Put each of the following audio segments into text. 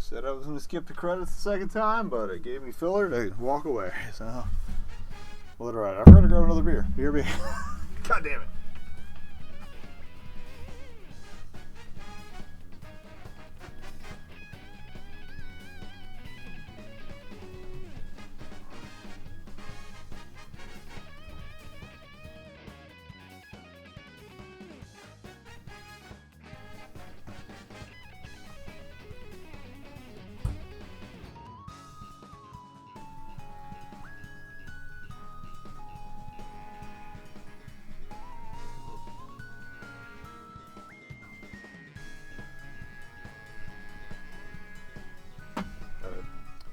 Said I was going to skip the credits the second time, but it gave me filler to walk away. So, well, alright. I forgot to grab another beer. Beer me. God damn it.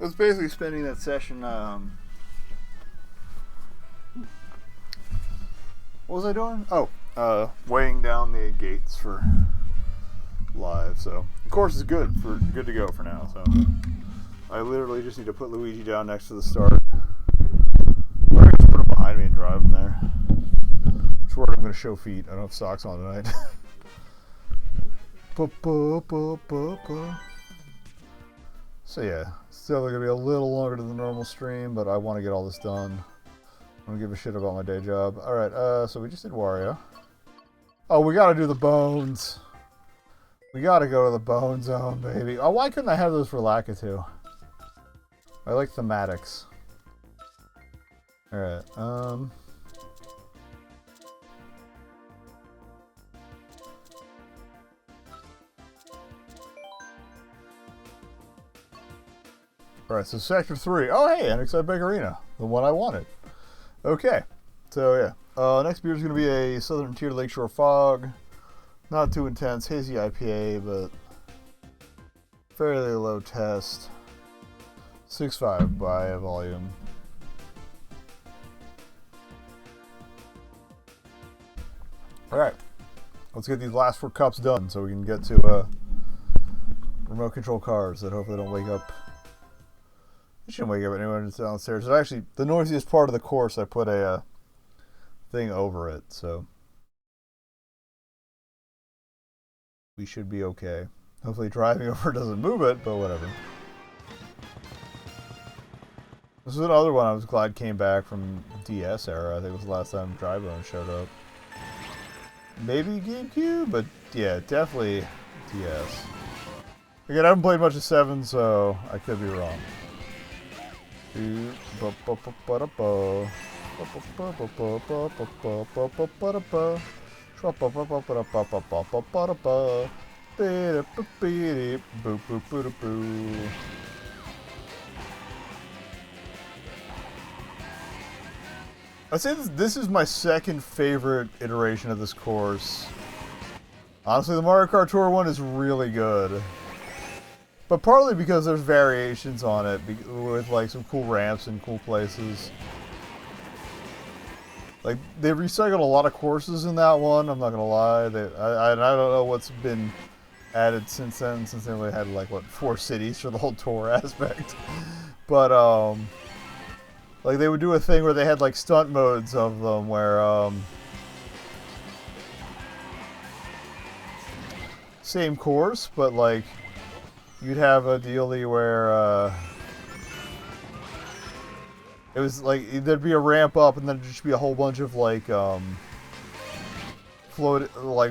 I was basically spending that session, what was I doing? Oh, weighing down the gates for live, so the course is good to go for now, so I literally just need to put Luigi down next to the start, or I can just put him behind me and drive him there. Which word I'm going to show feet. I don't have socks on tonight. So yeah, still going to be a little longer than the normal stream, but I want to get all this done. I don't give a shit about my day job. Alright, so we just did Wario. Oh, we got to do the bones. We got to go to the bone zone, baby. Oh, why couldn't I have those for Lakitu? I like thematics. Alright, Alright, so Sector 3. Oh, hey, Annex Big Arena. The one I wanted. Okay. So, yeah. Next beer is going to be a Southern Tier Lakeshore Fog. Not too intense. Hazy IPA, but fairly low test. 6.5 by volume. Alright. Let's get these last 4 cups done so we can get to remote control cars that hopefully don't wake up. It shouldn't wake up anyone downstairs. It's actually the noisiest part of the course. I put a thing over it, so we should be okay. Hopefully driving over doesn't move it, but whatever. This is another one I was glad came back from DS era. I think it was the last time Drybone showed up. Maybe GameCube, but yeah, definitely DS. Again, I haven't played much of 7, so I could be wrong. I'd say this is my second favorite iteration of this course. Honestly, the Mario Kart Tour one is really good. But partly because there's variations on it with like some cool ramps and cool places. Like they recycled a lot of courses in that one. I'm not gonna lie. I don't know what's been added since then. Since they only had like what 4 cities for the whole tour aspect. But like they would do a thing where they had like stunt modes of them where same course, but like. You'd have a dealie where it was like there'd be a ramp up, and then there'd just be a whole bunch of like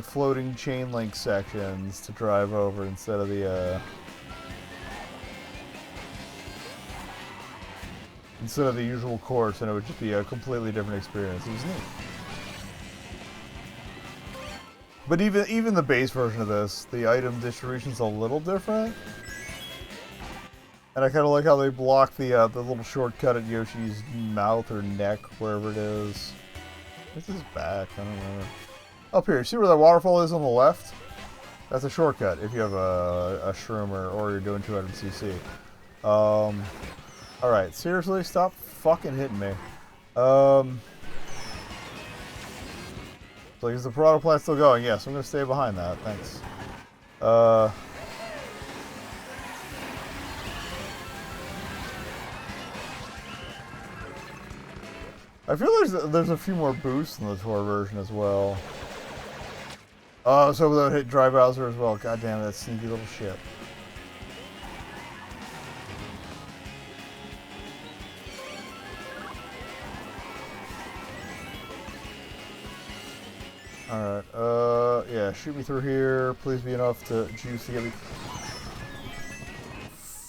floating chain link sections to drive over instead of the usual course, and it would just be a completely different experience. It was neat. But even the base version of this, the item distribution's a little different. And I kind of like how they block the little shortcut at Yoshi's mouth or neck, wherever it is. This is back, I don't know. Up here, see where that waterfall is on the left? That's a shortcut if you have a shroomer or you're doing 200cc. Alright, seriously, stop fucking hitting me. So is the Piranha plant still going? Yes, I'm going to stay behind that, thanks. I feel there's a few more boosts in the tour version as well. Oh, so that would hit Dry Bowser as well. God damn, that sneaky little shit. Alright, yeah, shoot me through here. Please be enough to juice to get me.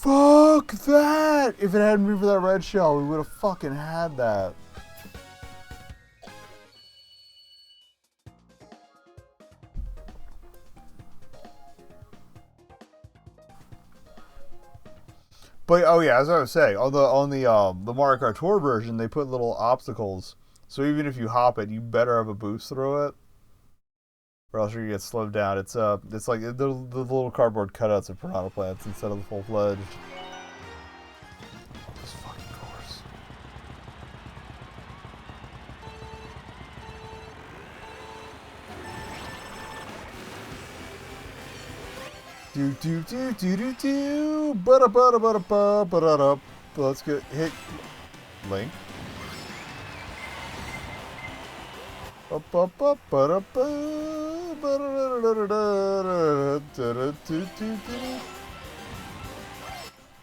Fuck that! If it hadn't been for that red shell, we would have fucking had that. But oh yeah, as I was saying, on the Mario Kart Tour version, they put little obstacles. So even if you hop it, you better have a boost through it, or else you get slowed down. It's like the little cardboard cutouts of piranha plants instead of the full fledged. This fucking course. Do do do do do do. Ba ba ba ba ba ba da. Let's get hit. Link. I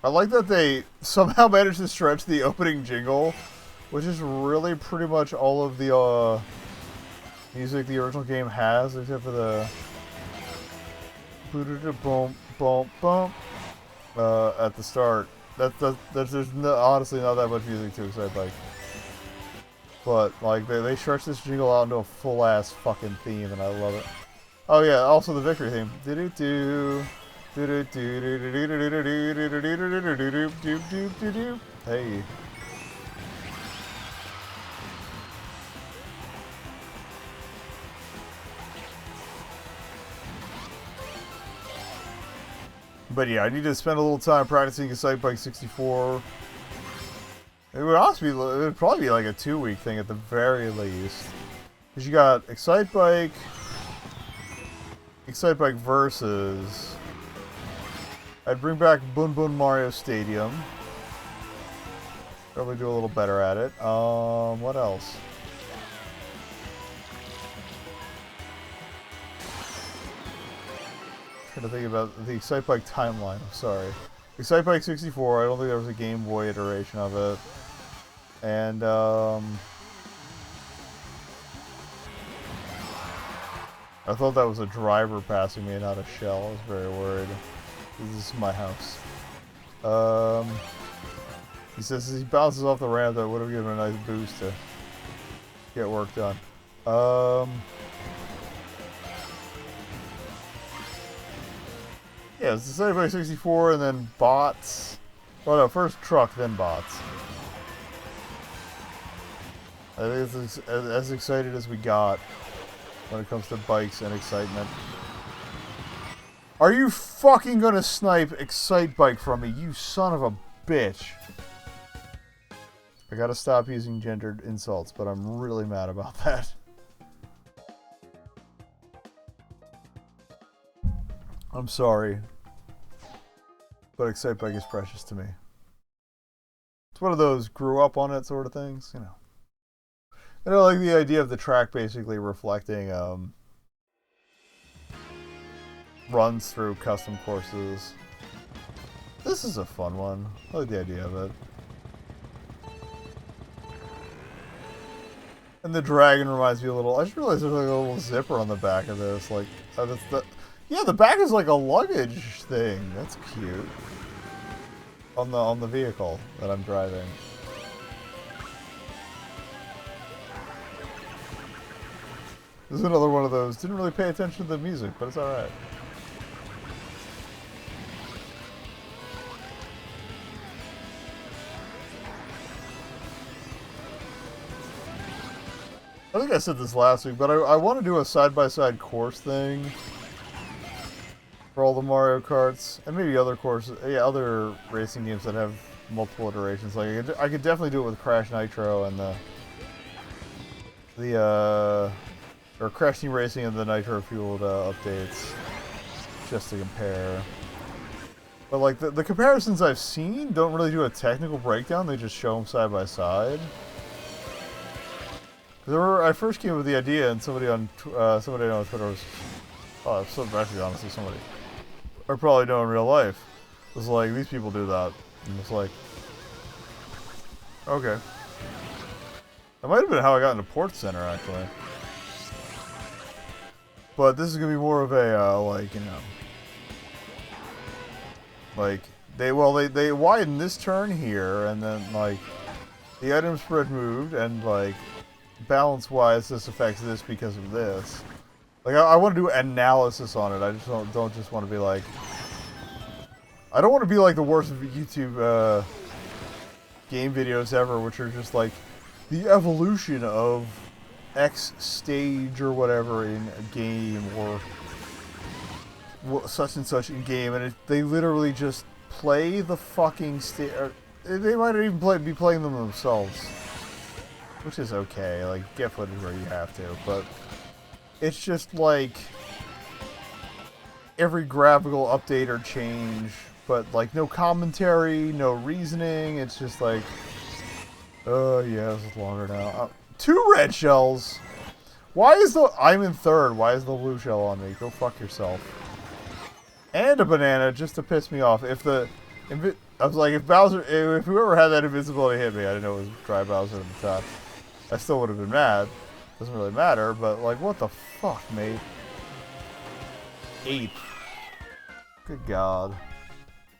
like that they somehow managed to stretch the opening jingle, which is really pretty much all of the music the original game has, except for the boom boom boom at the start. There's honestly not that much music to Excite Bike. But, like, they stretch this jingle out into a full-ass fucking theme, and I love it. Oh, yeah, also the victory theme. Hey. But yeah, I need to spend a little time practicing Excite Bike 64. It would probably be like a 2-week thing at the very least. Because you got Excite Bike versus. I'd bring back Bun Bun Mario Stadium. Probably do a little better at it. What else? Trying to think about the Excite Bike timeline. I'm sorry. Excite Bike 64. I don't think there was a Game Boy iteration of it. And, I thought that was a driver passing me, not a shell. I was very worried. This is my house. He says as he bounces off the ramp, that would have given him a nice boost to get work done. Yeah, it's the by 64 and then bots. Oh no, first truck, then bots. I think it's as excited as we got when it comes to bikes and excitement. Are you fucking gonna snipe Excite Bike from me, you son of a bitch? I gotta stop using gendered insults, but I'm really mad about that. I'm sorry. But Excite Bike is precious to me. It's one of those grew up on it sort of things, you know. And I like the idea of the track basically reflecting runs through custom courses. This is a fun one. I like the idea of it. And the dragon reminds me a little. I just realized there's like a little zipper on the back of this. Like, that's the. Yeah, the back is like a luggage thing. That's cute. On the vehicle that I'm driving. This is another one of those. Didn't really pay attention to the music, but it's alright. I think I said this last week, but I want to do a side-by-side course thing for all the Mario Karts, and maybe other courses, yeah, other racing games that have multiple iterations. Like I could definitely do it with Crash Nitro and or Crash Team Racing and the Nitro fueled updates, just to compare. But like the comparisons I've seen don't really do a technical breakdown; they just show them side by side. I first came up with the idea, and somebody I know on Twitter was, actually honestly somebody I probably know in real life was like, these people do that, and it's like, okay. That might have been how I got into Port Center, actually. But this is gonna be more of a like, you know, like they widen this turn here, and then like the item spread moved, and like balance wise this affects this because of this. Like I want to do analysis on it. I just don't just want to be like, I don't want to be like the worst YouTube game videos ever, which are just like the evolution of X stage or whatever in a game, or such and such in game, and they literally just play the fucking stage. They might even be playing them themselves, which is okay. Like, get footage where you have to, but it's just like every graphical update or change, but like no commentary, no reasoning. It's just like, oh yeah, this is longer now. 2 red shells. Why is I'm in 3rd. Why is the blue shell on me? Go fuck yourself. And a banana just to piss me off. I was like, if whoever had that invincibility hit me, I didn't know it was Dry Bowser at the top, I still would have been mad. Doesn't really matter, but like, what the fuck, mate? 8. Good God.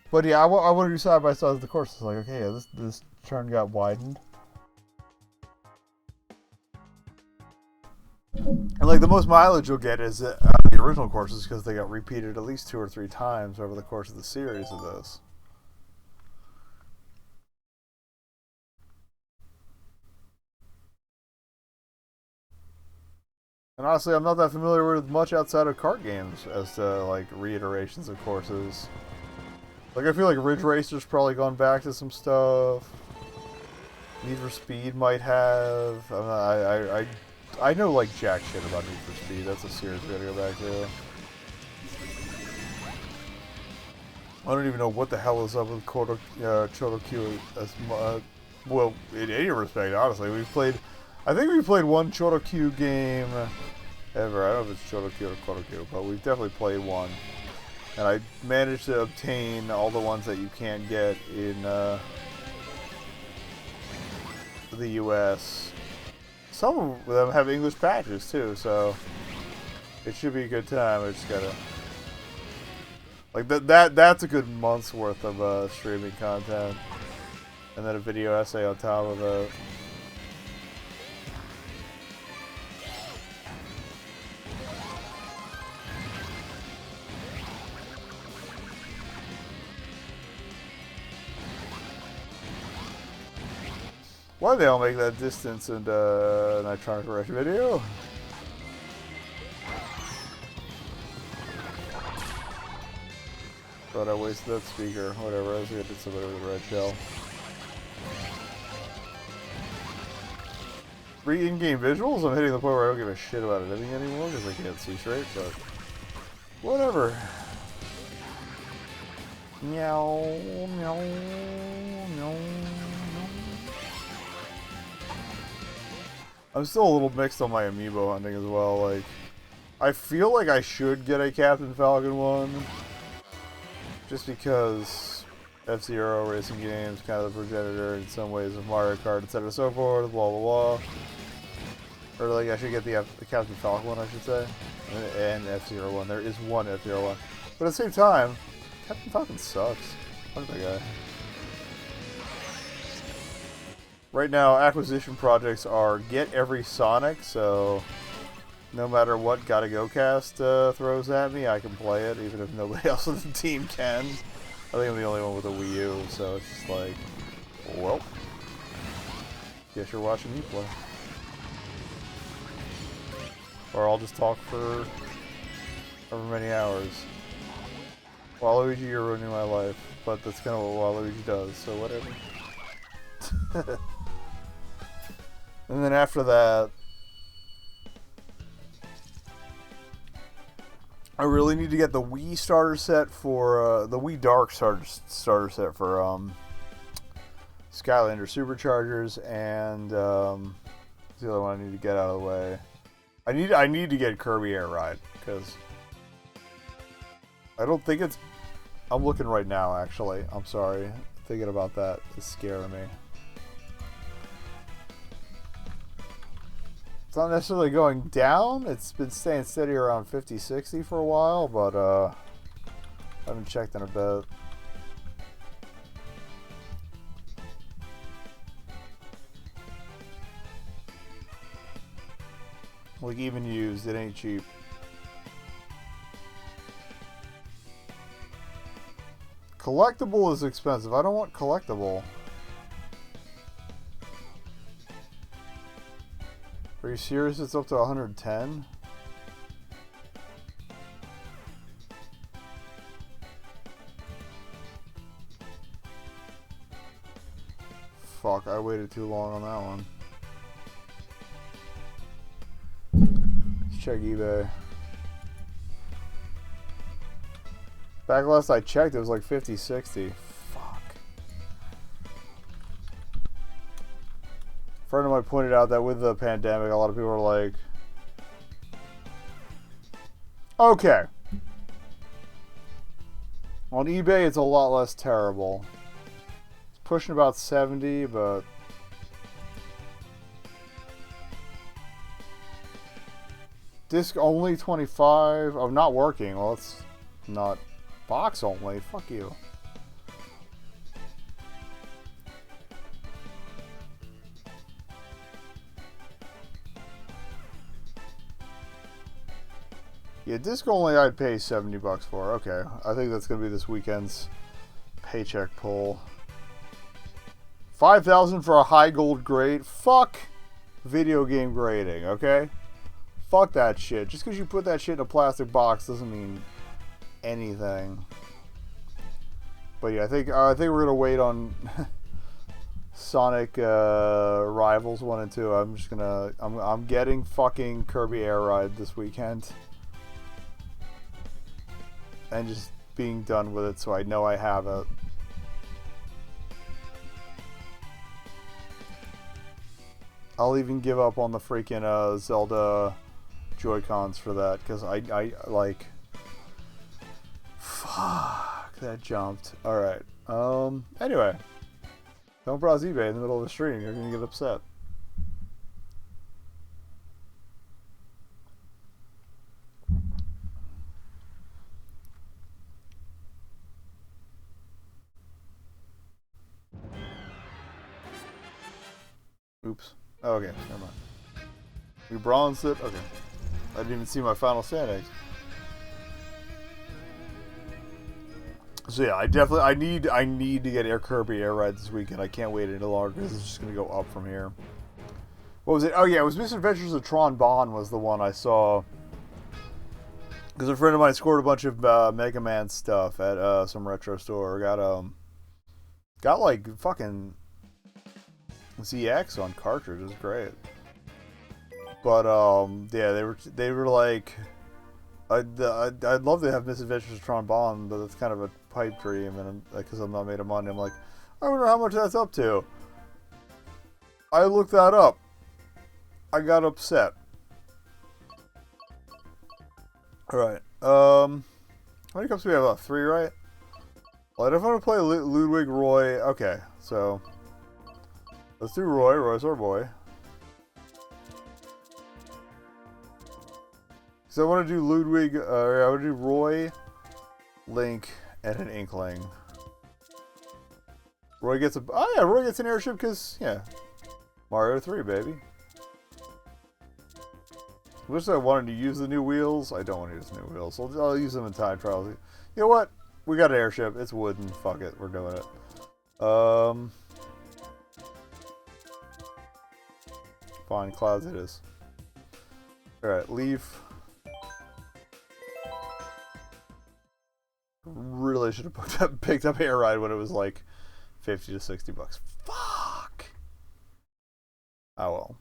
But yeah, I want to do side by side of the course. It's like, okay, yeah, this turn got widened. And like the most mileage you'll get is the original courses, because they got repeated at least 2 or 3 times over the course of the series of this. And honestly, I'm not that familiar with much outside of kart games as to like reiterations of courses. Like I feel like Ridge Racer's probably gone back to some stuff. Need for Speed might have. I know like jack shit about Need for Speed. That's a series we gotta go back to. I don't even know what the hell is up with Chorokyu. Well, in any respect, honestly, I think we played one Chorokyu game ever. I don't know if it's Chorokyu or Korokyu, but we've definitely played one. And I managed to obtain all the ones that you can't get in the US. Some of them have English patches too, so it should be a good time. I just gotta like that's a good month's worth of streaming content, and then a video essay on top of it. Why they all make that distance and Nitronic Rush video? Thought I wasted that speaker. Whatever, I was gonna hit somebody with a red shell. Free in-game visuals? I'm hitting the point where I don't give a shit about editing anymore because I can't see straight, but whatever. Meow, meow, meow. I'm still a little mixed on my amiibo hunting as well. Like, I feel like I should get a Captain Falcon one, just because F-Zero racing games, kind of the progenitor in some ways of Mario Kart, etc. so forth, blah blah blah. Or like, I should get the Captain Falcon one, I should say, and F-Zero one. There is one F-Zero one, but at the same time, Captain Falcon sucks. Fuck that guy. Right now, acquisition projects are get every Sonic, so no matter what Gotta Go Cast throws at me, I can play it, even if nobody else on the team can. I think I'm the only one with a Wii U, so it's just like, well, guess you're watching me play. Or I'll just talk for however many hours. Waluigi, you're ruining my life, but that's kind of what Waluigi does, so whatever. And then after that, I really need to get the Wii starter set for the Wii Dark starter set for Skylander Superchargers, and the other one I need to get out of the way. I need to get Kirby Air Ride, because I don't think it's. I'm looking right now, actually. I'm sorry. Thinking about that is scaring me. It's not necessarily going down. It's been staying steady around 50, 60 for a while, but I haven't checked in a bit. Like, even used, it ain't cheap. Collectible is expensive. I don't want collectible. Are you serious? It's up to 110? Fuck, I waited too long on that one. Let's check eBay. Back last I checked, it was like 50, 60. Fuck. A friend of mine pointed out that with the pandemic, a lot of people are like, okay. On eBay, it's a lot less terrible. It's pushing about 70, but disc only 25. Oh, not working. Well, it's not. Box only. Fuck you. Yeah, disc only I'd pay 70 bucks for. Okay. I think that's going to be this weekend's paycheck pull. 5,000 for a high gold grade. Fuck video game grading, okay? Fuck that shit. Just because you put that shit in a plastic box doesn't mean anything. But yeah, I think we're gonna wait on Sonic Rivals 1 and 2. I'm just gonna I'm getting fucking Kirby Air Ride this weekend and just being done with it so I know I have it. I'll even give up on the freaking Zelda Joy-Cons for that because I like. Fuck, that jumped. Alright. Anyway. Don't browse eBay in the middle of the stream. You're gonna get upset. Oops. Oh, okay, never mind. We bronzed it? Okay. I didn't even see my final standings. So yeah, I need to get Kirby Air Ride this weekend. I can't wait any longer because it's just gonna go up from here. What was it? Oh yeah, it was Misadventures of Tron Bonne was the one I saw. Because a friend of mine scored a bunch of Mega Man stuff at some retro store. Got like fucking ZX on cartridge. It was great. But yeah, they were like, I'd love to have Misadventures of Tron Bonne, but that's kind of a pipe dream, and because I'm not made of money, I'm like, I wonder how much that's up to. I looked that up. I got upset. Alright, how many cups do we have left? 3, right? Well, I don't want to play Ludwig, Roy. Okay, so let's do Roy. Roy's our boy. So I want to do Ludwig, I want to do Roy, Link, and an Inkling. Roy gets a, oh yeah, Roy gets an airship because, yeah, Mario 3, baby. Wish I wanted to use the new wheels. I don't want to use the new wheels. So I'll use them in time trials. You know what? We got an airship. It's wooden. Fuck it. We're doing it. Fine. Clouds it is. Alright, Leaf. Really should have picked up Air Ride when it was like 50 to 60 bucks. Fuck! Oh well.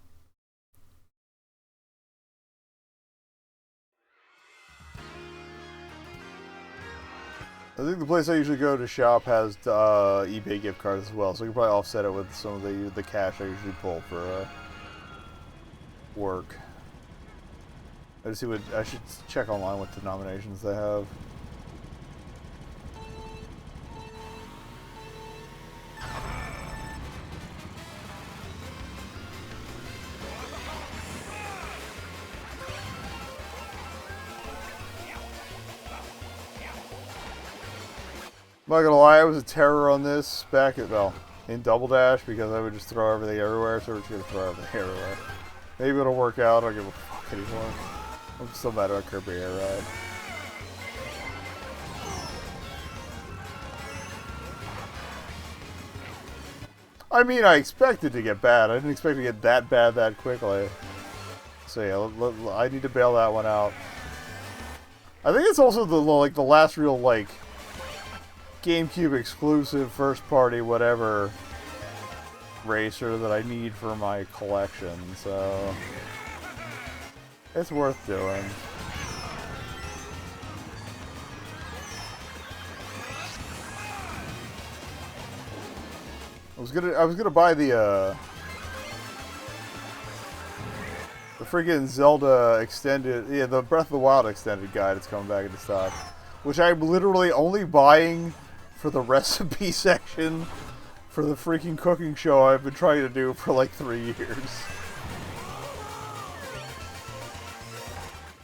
I think the place I usually go to shop has eBay gift cards as well, so you can probably offset it with some of the cash I usually pull for work. I should check online what denominations they have. not gonna lie, I was a terror on this back at, well, in Double Dash because I would just throw everything everywhere, so we're just gonna throw everything everywhere. Maybe it'll work out, I don't give a fuck anymore. I'm still mad about Kirby Air Ride. I mean, I expected to get bad. I didn't expect to get that bad that quickly. So yeah, I need to bail that one out. I think it's also the last real like GameCube exclusive first party whatever racer that I need for my collection. So it's worth doing. I was gonna buy the freaking Zelda extended, yeah, the Breath of the Wild extended guide is coming back into stock, which I'm literally only buying for the recipe section for the freaking cooking show I've been trying to do for like 3 years.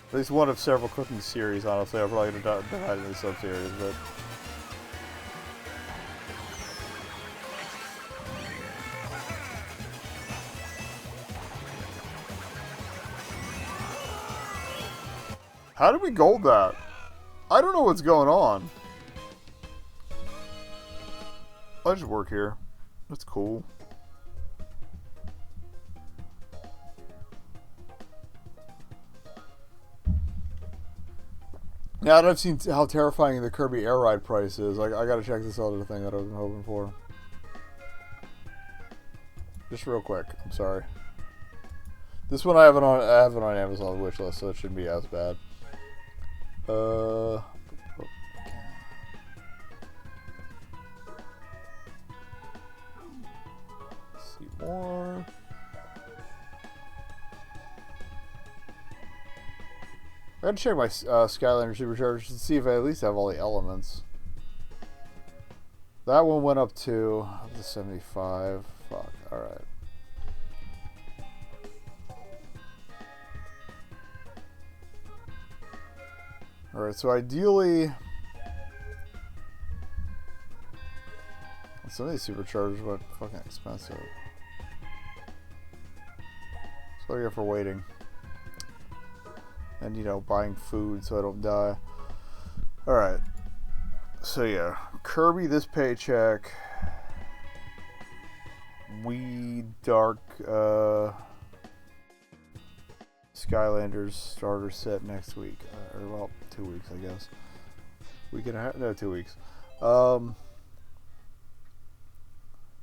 At least one of several cooking series, honestly. I'm probably gonna divide it into sub-series, but. How did we gold that? I don't know what's going on. I just work here. That's cool. Now that I've seen how terrifying the Kirby Air Ride price is, I gotta check this other thing that I've been hoping for. Just real quick, I'm sorry. This one I have it on Amazon wishlist, so it shouldn't be as bad. See more. I gotta check my Skylander Superchargers to see if I at least have all the elements. That one went up to 75. Fuck. All right. Alright, so ideally, some of these superchargers went fucking expensive. So what do I get for waiting? And, you know, buying food so I don't die. Alright. So yeah, Kirby this paycheck. Wii Dark Skylanders starter set next week, or well, 2 weeks, I guess. Week and a half? No, 2 weeks.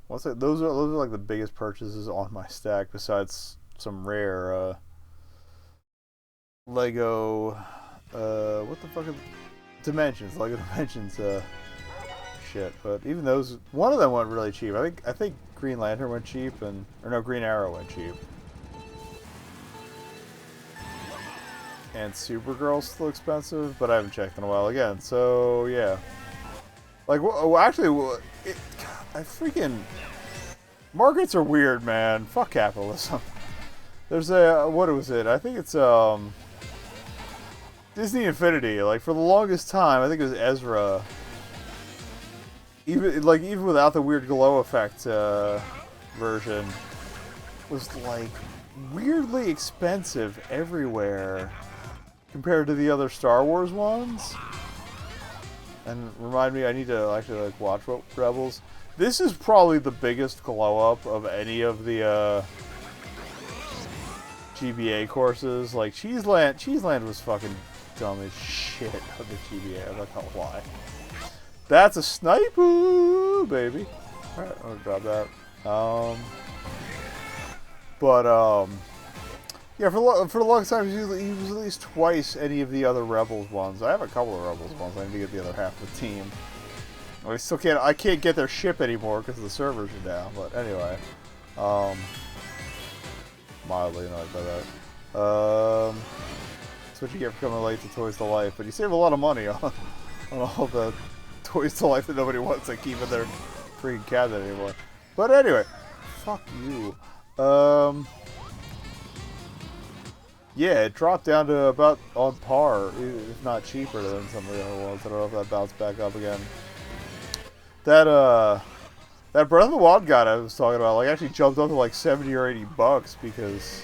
What's that? Those are like the biggest purchases on my stack, besides some rare Lego. What the fuck? Dimensions, Lego Dimensions. Shit. But even those, one of them went really cheap. I think Green Lantern went cheap, or no, Green Arrow went cheap. And Supergirl's still expensive, but I haven't checked in a while again. So yeah, like, well, actually, I freaking markets are weird, man. Fuck capitalism. There's a what was it? I think it's Disney Infinity. Like for the longest time, I think it was Ezra. Even without the weird glow effect version, was like weirdly expensive everywhere. Compared to the other Star Wars ones. And remind me, I need to actually like watch Rebels. This is probably the biggest glow up of any of the GBA courses. Like Cheeseland was fucking dumb as shit of the GBA, I'm not gonna lie. That's a sniper, baby. Alright, I'm gonna drop that. Yeah, for the longest time, he was at least twice any of the other Rebels ones. I have a couple of Rebels ones. I need to get the other half of the team. I can't get their ship anymore because the servers are down. But anyway, mildly annoyed by that. That's what you get for coming late to Toys to Life. But you save a lot of money on all the Toys to Life that nobody wants to keep in their freaking cabinet anymore. But anyway, fuck you. Yeah, it dropped down to about on par, if not cheaper than some of the other ones. I don't know if that bounced back up again. That Breath of the Wild guide I was talking about, like, actually jumped up to like 70 or 80 bucks because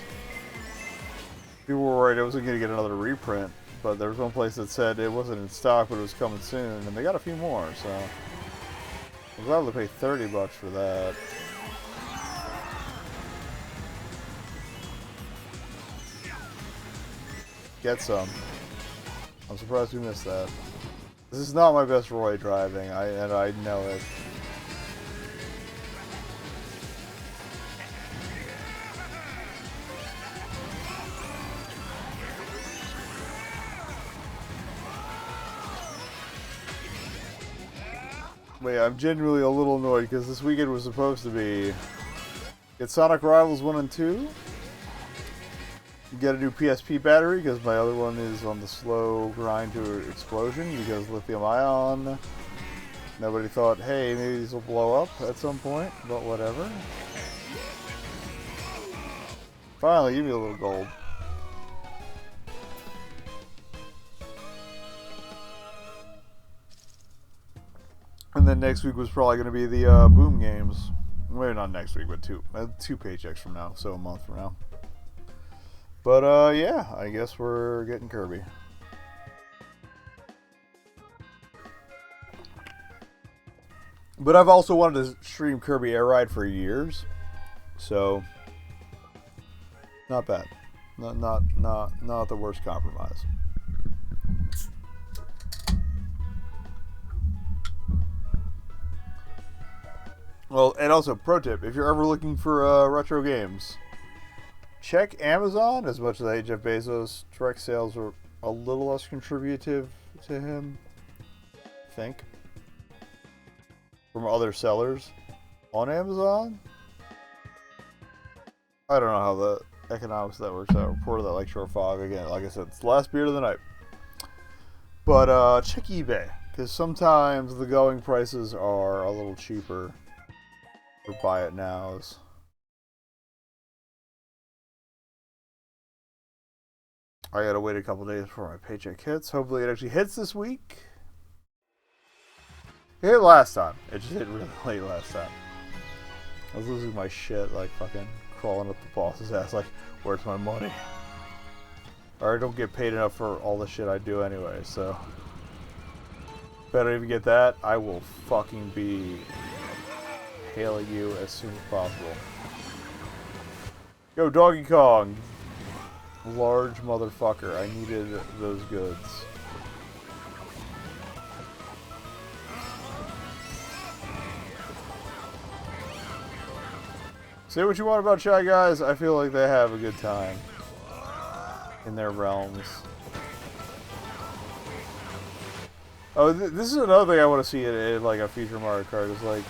people were worried it wasn't going to get another reprint. But there was one place that said it wasn't in stock, but it was coming soon, and they got a few more, so I was able to pay 30 bucks for that. Get some. I'm surprised we missed that. This is not my best Roy driving, and I know it. But yeah, I'm genuinely a little annoyed because this weekend was supposed to be get Sonic Rivals 1 and 2, get a new PSP battery because my other one is on the slow grind to explosion because lithium ion. Nobody thought, hey, maybe these will blow up at some point, but whatever. Finally, give me a little gold. And then next week was probably going to be the Boom games. Maybe not next week, but two paychecks from now, so a month from now. But yeah, I guess we're getting Kirby. But I've also wanted to stream Kirby Air Ride for years, so not bad. Not the worst compromise. Well, and also, pro tip, if you're ever looking for retro games, check Amazon. As much as Jeff Bezos' direct sales are a little less contributive to him, I think, from other sellers on Amazon. I don't know how the economics of that works out. Reported that like Short Fog. Again, like I said, it's the last beer of the night. But check eBay, because sometimes the going prices are a little cheaper. Or buy it nows. I gotta wait a couple days before my paycheck hits. Hopefully it actually hits this week. It hit last time. It just hit really late last time. I was losing my shit, like fucking crawling up the boss's ass like, where's my money? Or I don't get paid enough for all the shit I do anyway, so if I don't even get that, I will fucking be hailing you as soon as possible. Yo, Donkey Kong! Large motherfucker, I needed those goods. Say what you want about Shy Guys, I feel like they have a good time in their realms. Oh, this is another thing I want to see in like a future Mario Kart, is like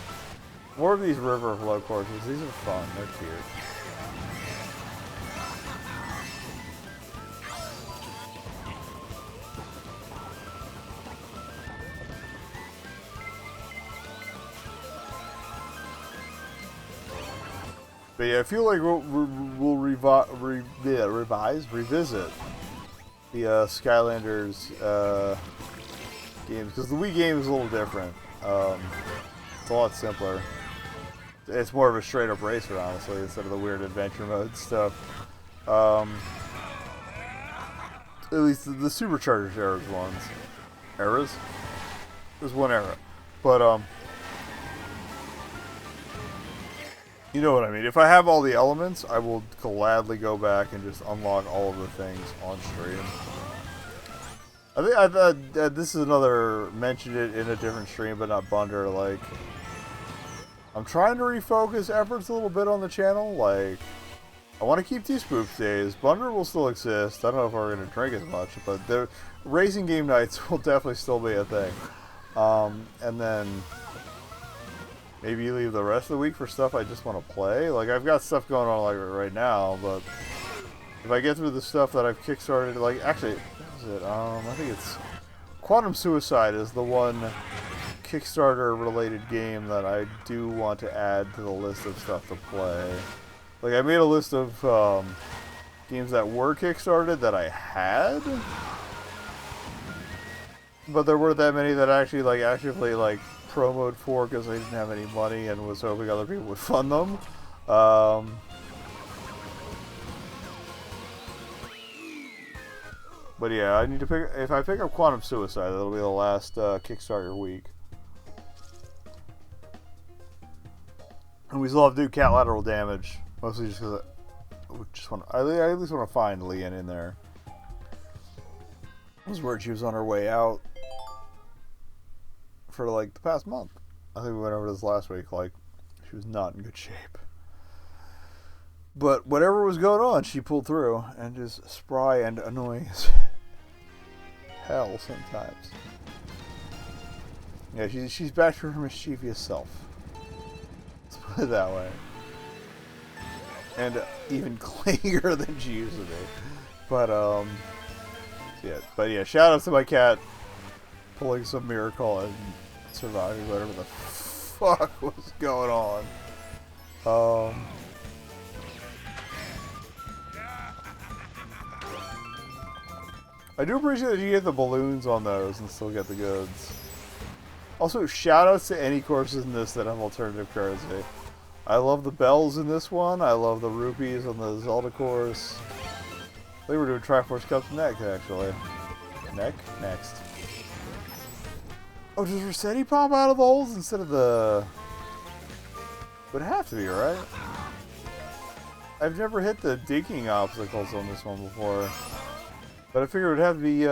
more of these river flow courses. These are fun, they're cute. But yeah, I feel like we'll revisit the Skylanders games, because the Wii game is a little different. It's a lot simpler. It's more of a straight up racer, honestly, instead of the weird adventure mode stuff. At least the Superchargers eras. There's one era. But, you know what I mean. If I have all the elements, I will gladly go back and just unlock all of the things on stream. I think this is another, mentioned it in a different stream, but not Bunder. Like, I'm trying to refocus efforts a little bit on the channel. Like, I want to keep these spoof days. Bunder will still exist. I don't know if we're going to drink as much, but the racing game nights will definitely still be a thing. And then maybe you leave the rest of the week for stuff I just want to play. Like, I've got stuff going on like right now, but if I get through the stuff that I've kickstarted, like, actually, what is it? I think it's Quantum Suicide is the one Kickstarter-related game that I do want to add to the list of stuff to play. Like, I made a list of games that were Kickstarted that I had. But there weren't that many that actually like actively like promoted for because they didn't have any money and was hoping other people would fund them. But yeah, I need to pick. If I pick up Quantum Suicide, that'll be the last Kickstarter week. And we still have to do cat lateral damage, mostly just because I at least want to find Leanne in there. I was worried she was on her way out for like the past month. I think we went over this last week. Like she was not in good shape. But whatever was going on, she pulled through and is spry and annoying as hell sometimes. Yeah, she's back to her mischievous self. Let's put it that way. And even clingier than she used to be. But yeah, shout out to my cat pulling some miracle and surviving whatever the fuck was going on. I do appreciate that you get the balloons on those and still get the goods. Also, shoutouts to any courses in this that have alternative currency. I love the bells in this one. I love the rupees on the Zelda course. I think we're doing Triforce Cups next, actually. Next. Oh, does Rossetti pop out of the holes instead of the... Would have to be, right? I've never hit the digging obstacles on this one before. But I figured it would have to be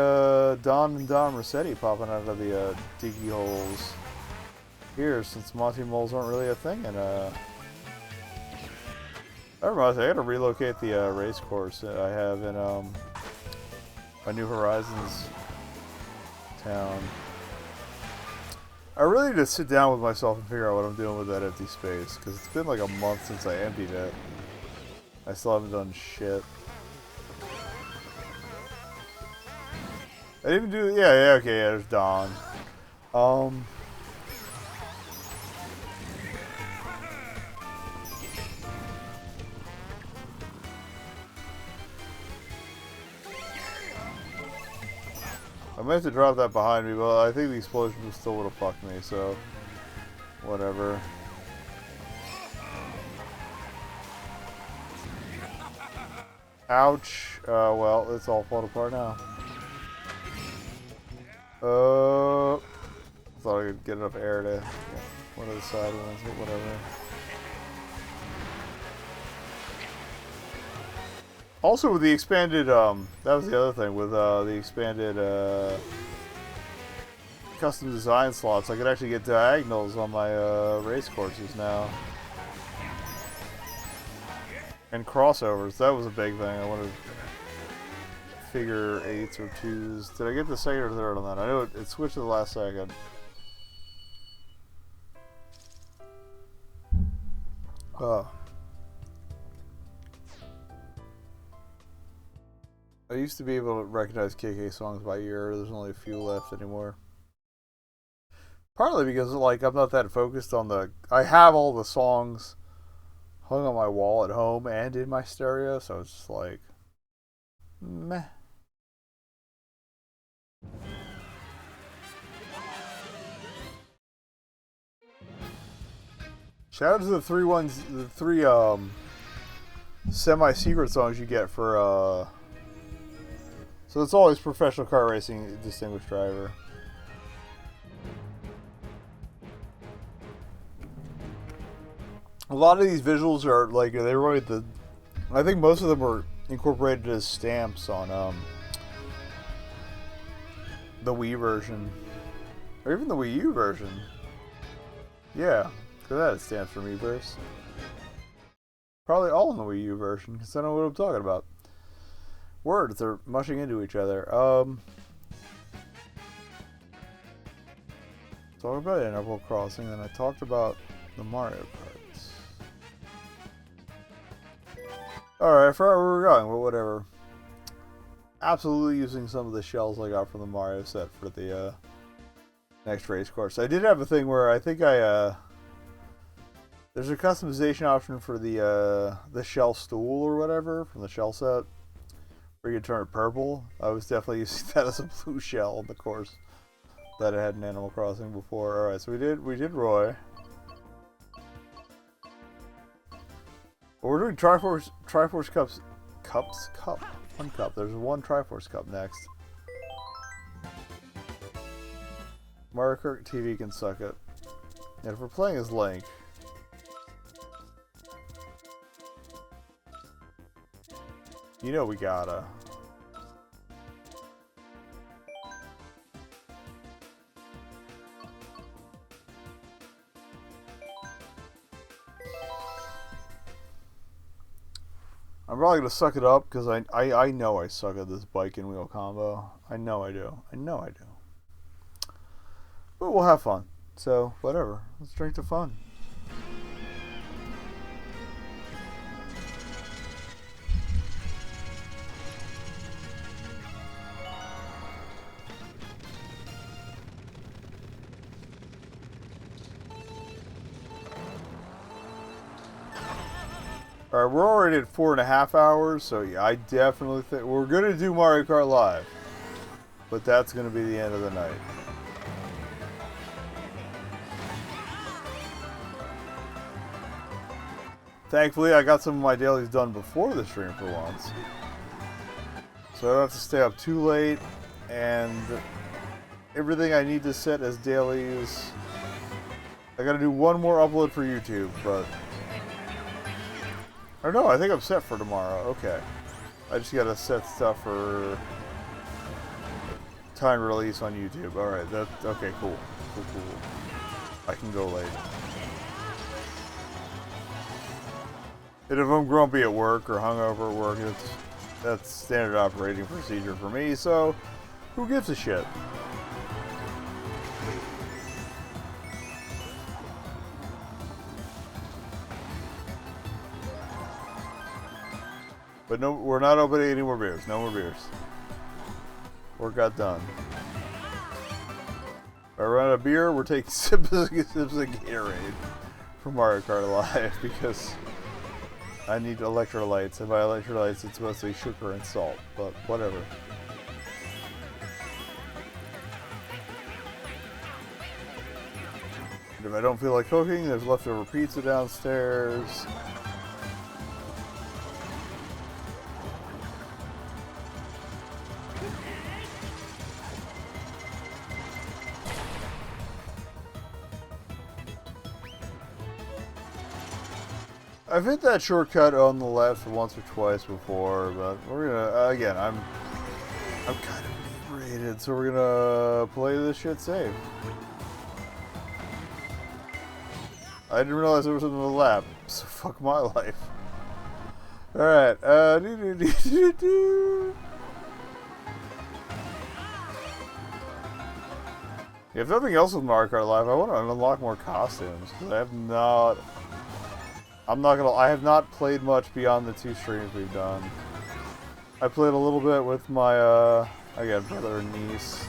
Don and Don Rossetti popping out of the diggy holes here, since Monty Moles aren't really a thing. And I realized I got to relocate the race course I have in my New Horizons town. I really need to sit down with myself and figure out what I'm doing with that empty space, because it's been like a month since I emptied it. I still haven't done shit. I didn't do... Yeah, okay, there's Don. I might have to drop that behind me, but I think the explosion still would have fucked me, so... Whatever. Ouch. Well, it's all falling apart now. Thought I could get enough air to get one of the side ones, but whatever. Also, with the expanded, that was the other thing, with the expanded custom design slots, I could actually get diagonals on my race courses now. And crossovers, that was a big thing. I wanted figure 8s or 2s. Did I get the second or third on that? I know it switched to the last second. I used to be able to recognize KK songs by ear. There's only a few left anymore. Partly because, like, I'm not that focused on the... I have all the songs hung on my wall at home and in my stereo, so it's just like... meh. Shout out to the three semi-secret songs you get for so it's always professional car racing distinguished driver. A lot of these visuals are like they wrote the. I think most of them were incorporated as stamps on the Wii version, or even the Wii U version. Yeah, look at that, it stands for Miiverse. Probably all in the Wii U version, because I know what I'm talking about. Words, they're mushing into each other. Talk about Animal Crossing, then I talked about the Mario Karts. Alright, I forgot where we're going, but whatever. Absolutely using some of the shells I got from the Mario set for the next race course. I did have a thing where I think there's a customization option for the shell stool or whatever from the shell set, where you can turn it purple. I was definitely using that as a blue shell on the course. that I had in Animal Crossing before. All right, so we did Roy. But we're doing Triforce Cup. One cup. There's one Triforce Cup next. Mario Kart TV can suck it. And if we're playing as Link, you know we gotta. I'm probably gonna suck it up because I know I suck at this bike and wheel combo. I know I do. I know I do. But we'll have fun. So, whatever. Let's drink to fun. Alright, we're already at 4.5 hours, so yeah, I definitely think we're gonna do Mario Kart Live. But that's gonna be the end of the night. Thankfully, I got some of my dailies done before the stream for once. So I don't have to stay up too late, and everything I need to set as dailies. I gotta do one more upload for YouTube, but... Or no, I think I'm set for tomorrow. Okay. I just gotta set stuff for time release on YouTube. Alright, that's okay, cool. Cool. I can go late. And if I'm grumpy at work or hungover at work, that's standard operating procedure for me, so who gives a shit? But no, we're not opening any more beers. No more beers. Work got done. If I run out of beer, we're taking sips of Gatorade from Mario Kart Live because I need electrolytes, and by electrolytes it's mostly sugar and salt, but whatever. And if I don't feel like cooking, there's leftover pizza downstairs. I've hit that shortcut on the left once or twice before, but we're gonna again. I'm kind of inebriated, so we're gonna play this shit safe. I didn't realize there was another lap, so fuck my life. All right, If nothing else with Mario Kart Live, I want to unlock more costumes because I have not. I have not played much beyond the 2 streams we've done. I played a little bit with my, again, brother and niece.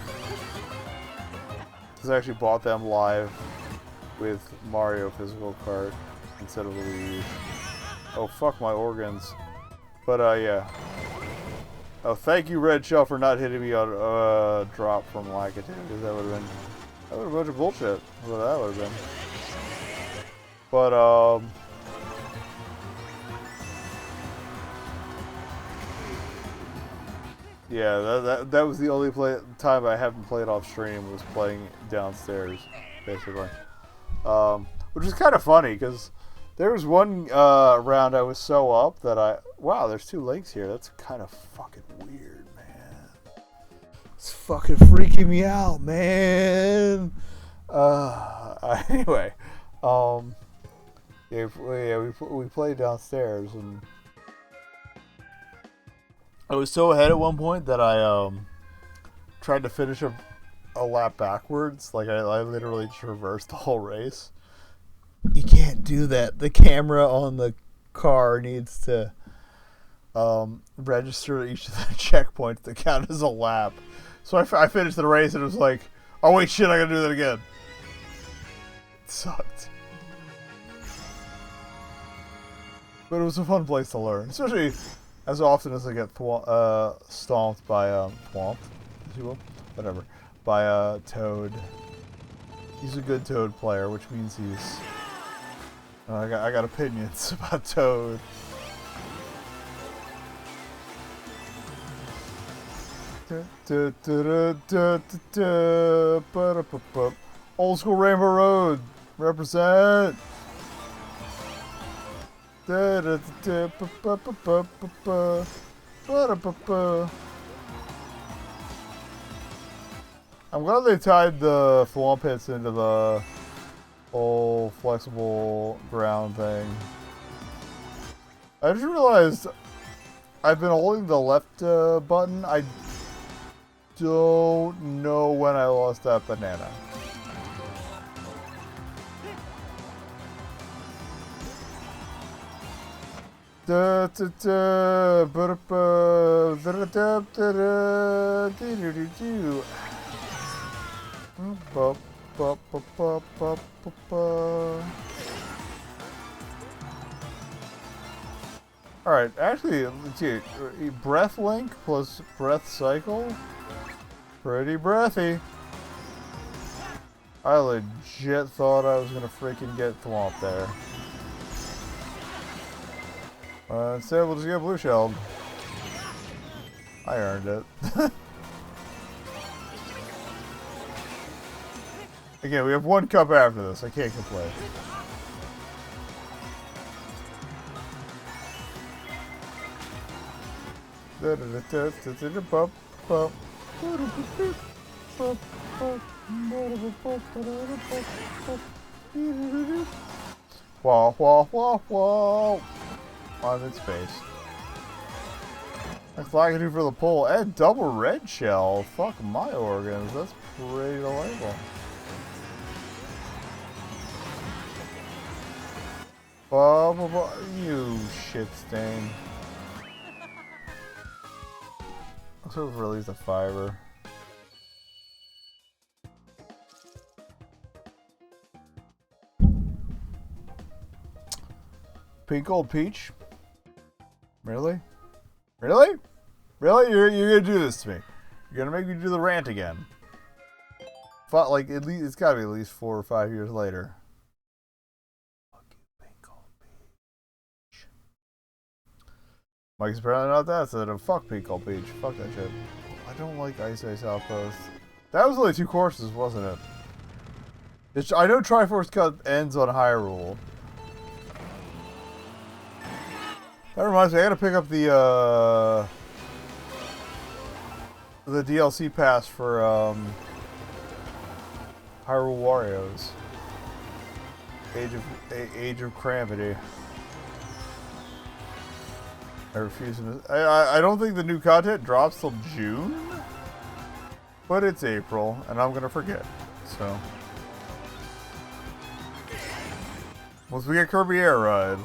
Because I actually bought them live with Mario Physical Kart instead of Luigi. Oh, fuck my organs. But, yeah. Oh, thank you, Red Shell, for not hitting me on, drop from Lakitu, because that would have been a bunch of bullshit. What that would have been. But, yeah, that was the only time I haven't played off stream was playing downstairs, basically. Which is kind of funny because there was one round I was so up that wow, there's 2 links here. That's kind of fucking weird, man. It's fucking freaking me out, man. Anyway, we played downstairs and. I was so ahead at one point that I tried to finish a lap backwards. Like I literally just reversed the whole race. You can't do that. The camera on the car needs to register each of the checkpoints that count as a lap. So I finished the race and it was like, oh wait, shit, I gotta do that again. It sucked. But it was a fun place to learn, especially as often as I get stomped by thwomped, if you will, whatever, by Toad. He's a good Toad player, which means he's... I got opinions about Toad. Old school Rainbow Road, represent. I'm glad they tied the Thwomp hits into the whole flexible ground thing. I just realized I've been holding the left button. I don't know when I lost that banana. Alright, actually, legit, breath link plus breath cycle? Pretty breathy. I legit thought I was gonna freaking get Thwomp there. Instead, we'll just get blue shelled. I earned it. Again, we have one cup after this. I can't complain. Wah, wah, wah, wah. On its face. That's all I can do for the pull. And double red shell. Fuck my organs. That's pretty delightful. Blah, blah, blah. You shit stain. Let's hope we release the fiber. Pink old peach? Really? Really? Really? You're gonna do this to me? You're gonna make me do the rant again? But like at least it's gotta be at least 4 or 5 years later. Fuck you, pink old peach. Mike's apparently not that, so fuck pink old peach. Fuck that shit. I don't like Ice Ice Outpost. That was only 2 courses, wasn't it? I know Triforce Cut ends on Hyrule. That reminds me, I gotta pick up the DLC pass for Hyrule Warriors. Age of Calamity. I refuse to. I don't think the new content drops till June, but it's April, and I'm gonna forget. So once we get Kirby Air Ride.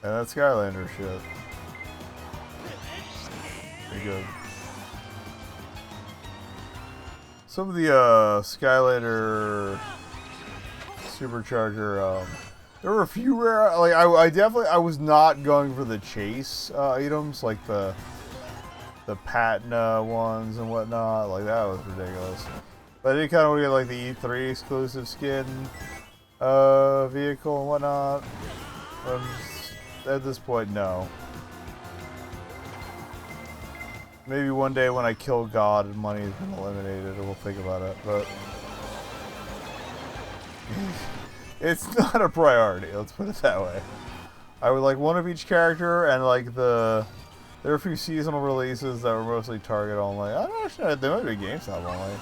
And that Skylander shit. Pretty good. Some of the Skylander Supercharger, there were a few rare, like I was not going for the chase items, like the Patna ones and whatnot, like that was ridiculous. But I did kind of want to get like the E3 exclusive skin vehicle and whatnot. At this point, no. Maybe one day when I kill God and money has been eliminated, we'll think about it, but it's not a priority, let's put it that way. I would like one of each character, and like there were a few seasonal releases that were mostly Target only. I don't know, they might be GameStop only.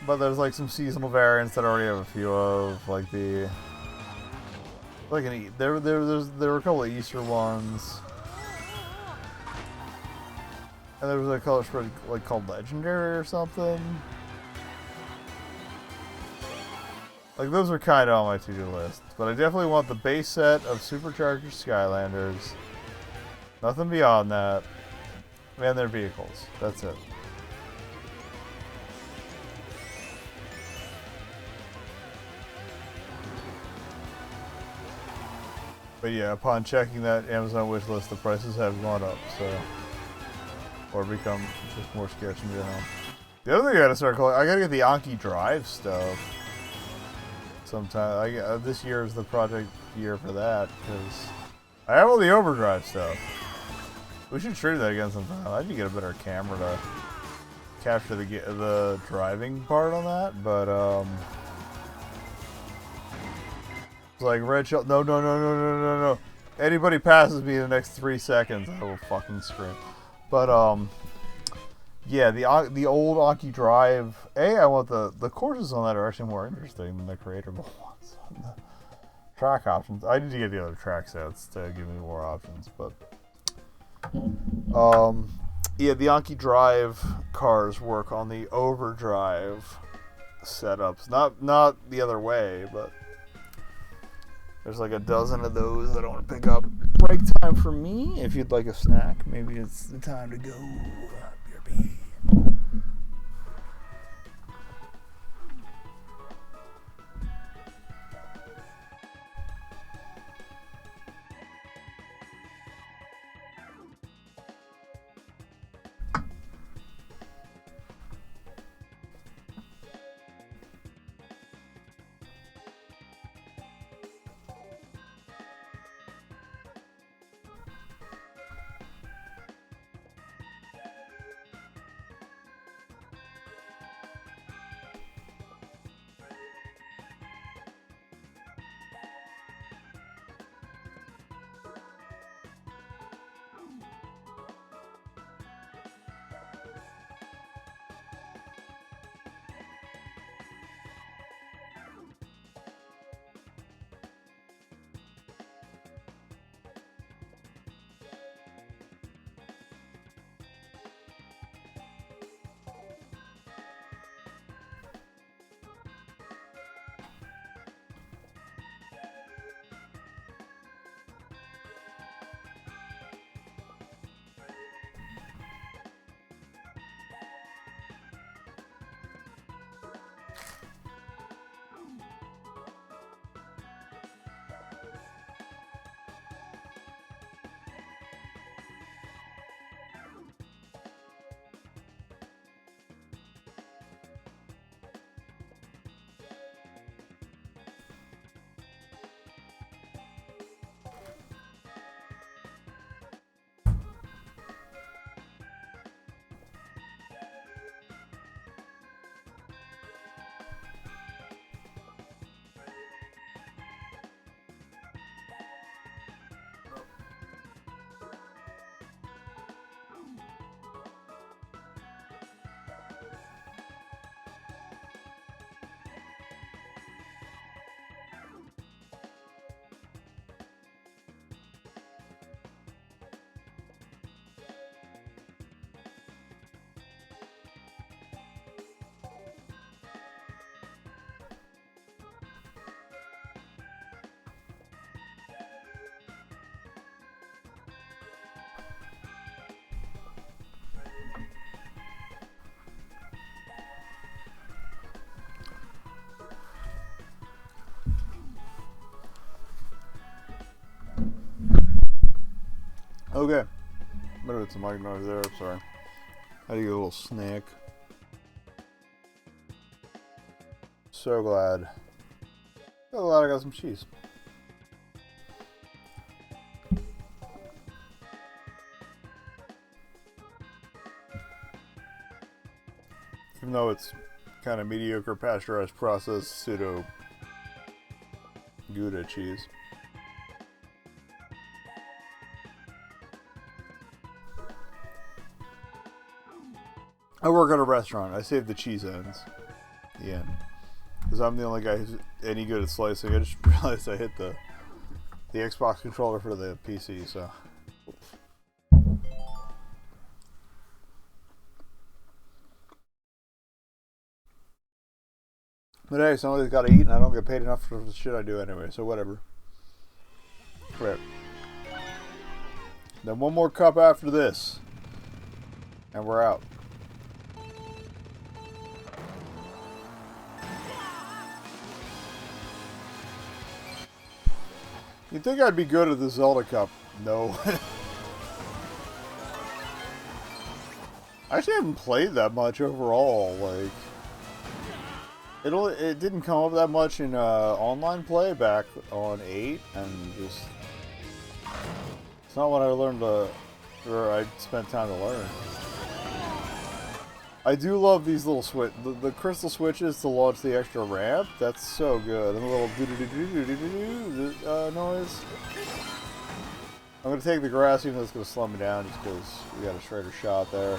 But there's like some seasonal variants that I already have a few of, like the... Like there were a couple of Easter ones, and there was a color spread like called Legendary or something. Like those are kind of on my to-do list, but I definitely want the base set of Supercharged Skylanders. Nothing beyond that, and their vehicles. That's it. But yeah, upon checking that Amazon wishlist, the prices have gone up, so... or become just more sketchy in general. The other thing I gotta start collecting, I gotta get the Anki Drive stuff. Sometime this year is the project year for that because I have all the overdrive stuff. We should stream that again sometime. I need to get a better camera to capture the driving part on that, but it's like red shell. No. Anybody passes me in the next 3 seconds, I will fucking scream. But yeah, the old Anki Drive. I want the courses on that are actually more interesting than the creatable ones. The track options. I need to get the other track sets to give me more options, but yeah, the Anki Drive cars work on the overdrive setups. Not the other way, but there's like a dozen of those that I want to pick up. Break time for me. If you'd like a snack, maybe it's the time to go. BRB. Okay. Better with some mic noise there, sorry. How do you get a little snack? So glad. So glad I got some cheese. Even though it's kind of mediocre pasteurized processed pseudo Gouda cheese. I work at a restaurant. I save the cheese ends. The end. Because I'm the only guy who's any good at slicing. I just realized I hit the Xbox controller for the PC, so. But hey, somebody's got to eat, and I don't get paid enough for the shit I do anyway, so whatever. Right. Then one more cup after this. And we're out. You'd think I'd be good at the Zelda Cup. No. I actually haven't played that much overall. Like, it didn't come up that much in online play back on 8, and just it's not what I learned or I spent time to learn. I do love these little the crystal switches to launch the extra ramp. That's so good. And the little noise. I'm gonna take the grass, even though it's gonna slow me down, just because we got a straighter shot there.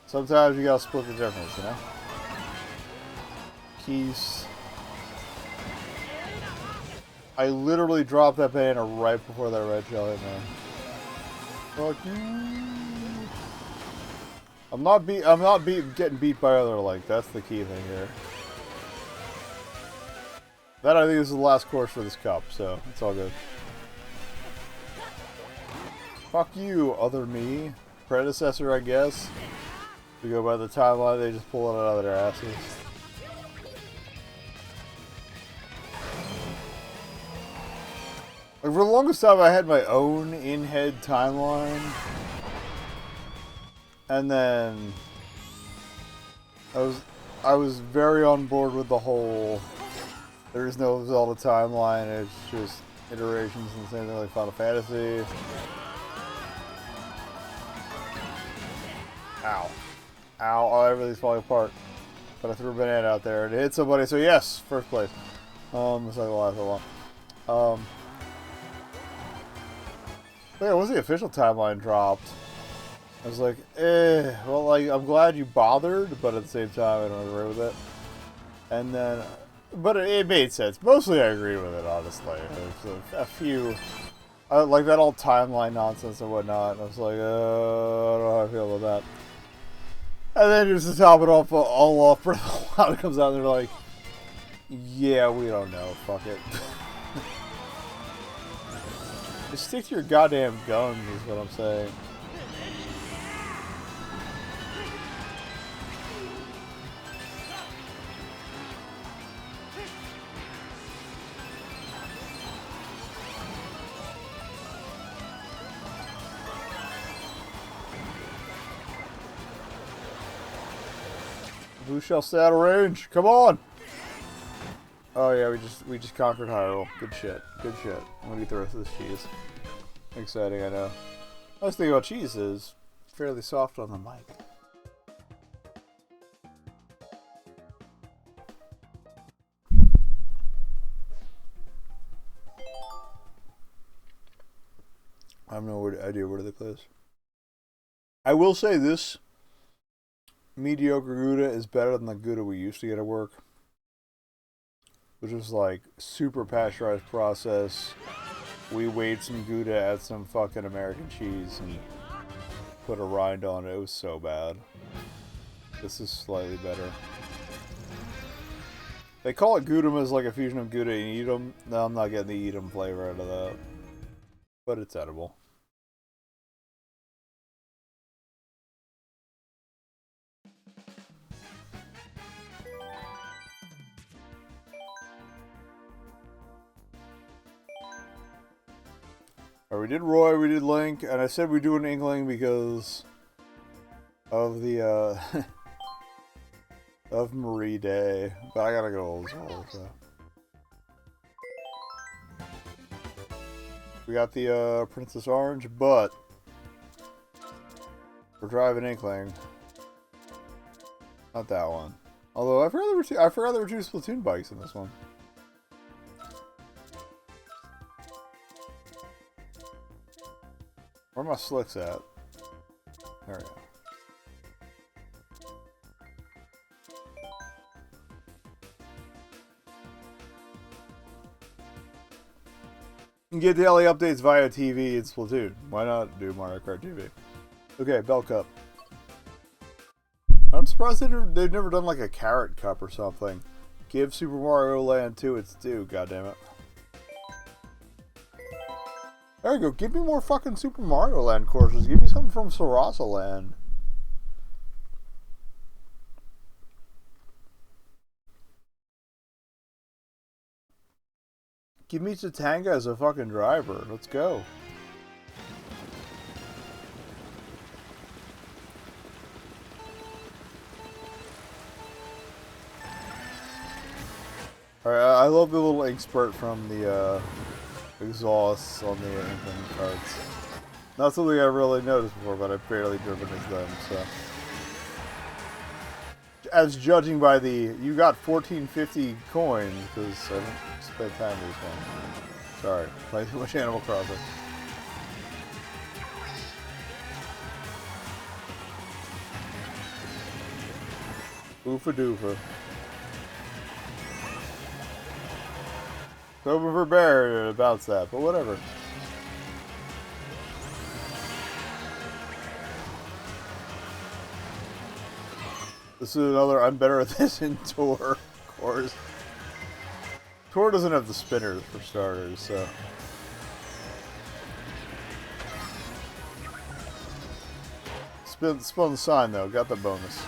Sometimes you gotta split the difference, you know. Keys. I literally dropped that banana right before that red shell hit me. Fuck you. I'm not getting beat by other like. That's the key thing here. That I think is the last course for this cup, so it's all good. Fuck you, other me. Predecessor, I guess. We go by the timeline, they just pull it out of their asses. Like, for the longest time, I had my own in-head timeline. And then I was very on board with the whole there is no Zelda timeline, it's just iterations and the same thing like Final Fantasy. Ow. Ow, oh, everything's falling apart. But I threw a banana out there and it hit somebody, so yes, first place. It's not gonna last so long. But yeah, once the official timeline dropped, I was like, well, like, I'm glad you bothered, but at the same time, I don't agree with it. And then, but it made sense. Mostly I agree with it, honestly. There's a few, like that all timeline nonsense and whatnot, and I was like, I don't know how I feel about that. And then just to top it off, all off, Breath of the Wild comes out and they're like, yeah, we don't know, fuck it. Just stick to your goddamn guns is what I'm saying. Who shall stay out of range? Come on! Oh yeah, we just conquered Hyrule. Good shit. Good shit. I'm gonna eat the rest of this cheese. Exciting, I know. Nice thing about cheese is fairly soft on the mic. I have no idea where the clip is. I will say this. Mediocre Gouda is better than the Gouda we used to get at work. Which was like super pasteurized process. We weighed some Gouda at some fucking American cheese and put a rind on it. It was so bad. This is slightly better. They call it Gouda as like a fusion of Gouda and Edam. No, I'm not getting the Edam flavor out of that. But it's edible. Right, we did Roy, we did Link, and I said we'd do an Inkling because of the, of Marie Day. But I gotta go old school, so. We got the, Princess Orange, but we're driving Inkling. Not that one. Although, I forgot there were two Splatoon bikes in this one. Where are my slicks at? There we go. You can get daily updates via TV in Splatoon. Why not do Mario Kart TV? Okay, Bell Cup. I'm surprised they've never done like a Carrot Cup or something. Give Super Mario Land 2 its due, goddammit. There you go. Give me more fucking Super Mario Land courses. Give me something from Sarasa Land. Give me Tatanga as a fucking driver. Let's go. Alright, I love the little ink spurt from the exhausts on the England carts. Not something I really noticed before, but I've barely driven as them, so. As judging by the, you got 1450 coins, because I haven't spent time with this one. Sorry, playing too much Animal Crossing. Oofa doofa. Hoping for bear about that, but whatever. This is another, I'm better at this in Tour, of course. Tour doesn't have the spinners for starters, so. Spun the sign though, got the bonus.